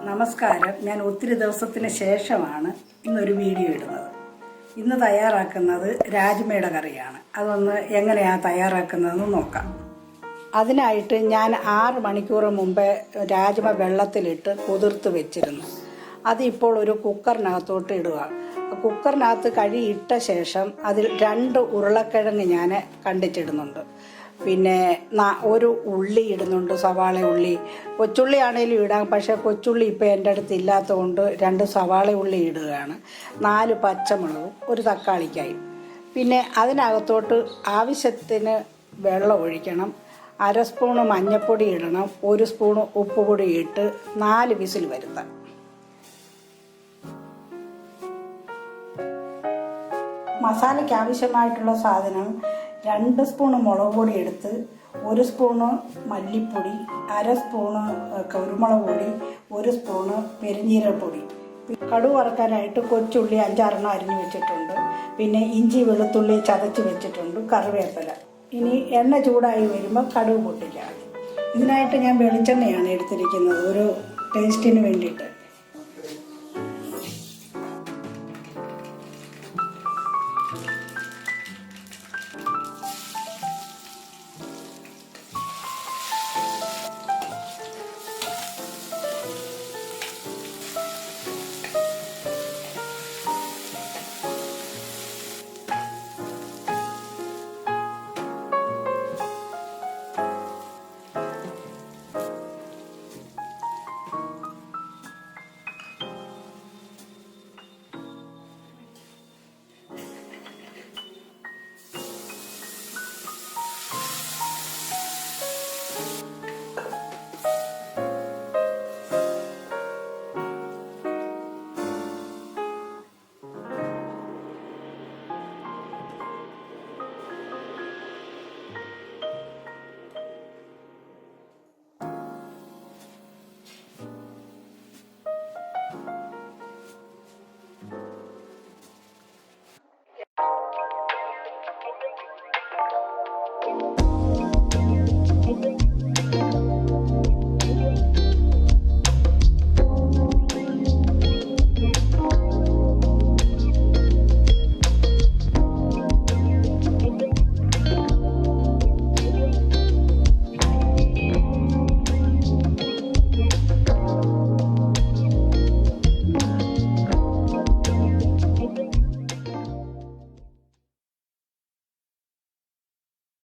നമസ്കാരം. ഞാൻ ഒത്തിരി ദിവസത്തിന് ശേഷമാണ് ഇന്നൊരു വീഡിയോ ഇടുന്നത്. ഇന്ന് തയ്യാറാക്കുന്നത് രാജ്മയുടെ കറിയാണ്. അതൊന്ന് എങ്ങനെയാണ് തയ്യാറാക്കുന്നതെന്ന് നോക്കാം. അതിനായിട്ട് ഞാൻ 6 മണിക്കൂർ മുമ്പേ രാജ്മ വെള്ളത്തിലിട്ട് കുതിർത്ത് വെച്ചിരുന്നു. അതിപ്പോൾ ഒരു കുക്കറിനകത്തോട്ട് ഇടുക. കുക്കറിനകത്ത് കഴുകിയിട്ട ശേഷം അതിൽ 2 ഉരുളക്കിഴങ്ങ് ഞാൻ കണ്ടിച്ചിടുന്നുണ്ട്. പിന്നെ ഒരു ഉള്ളി ഇടുന്നുണ്ട്, സവാള ഉള്ളി. കൊച്ചുള്ളി ആണെങ്കിലും ഇടാം, പക്ഷേ കൊച്ചുള്ളി ഇപ്പോൾ എൻ്റെ അടുത്ത് ഇല്ലാത്തതുകൊണ്ട് 2 സവാള ഉള്ളി ഇടുകയാണ്. 4 പച്ചമുളകും, ഒരു തക്കാളിക്കായും. പിന്നെ അതിനകത്തോട്ട് ആവശ്യത്തിന് വെള്ളം ഒഴിക്കണം. 1/2 സ്പൂണ് മഞ്ഞൾപ്പൊടി ഇടണം. 1 സ്പൂണ് ഉപ്പ് പൊടി ഇട്ട് 4 വിസിൽ വരുത്താം. മസാലയ്ക്ക് ആവശ്യമായിട്ടുള്ള സാധനം 2 സ്പൂണ് മുളക് പൊടി എടുത്ത്, 1 സ്പൂണ് മല്ലിപ്പൊടി, 1/2 സ്പൂണ് കുരുമുളക് പൊടി, 1 സ്പൂണ് പെരുംജീരകപ്പൊടി. കടുക് വറുക്കാനായിട്ട് കൊച്ചുള്ളി 5-6 അരിഞ്ഞു വെച്ചിട്ടുണ്ട്. പിന്നെ ഇഞ്ചി വെളുത്തുള്ളി ചതച്ച് വെച്ചിട്ടുണ്ട്, കറിവേപ്പില. ഇനി എണ്ണ ചൂടായി വരുമ്പോൾ കടുക് പൊട്ടിക്കാം. ഇതിനായിട്ട് ഞാൻ വെളിച്ചെണ്ണയാണ് എടുത്തിരിക്കുന്നത്, ഒരു ടേസ്റ്റിന് വേണ്ടിയിട്ട്.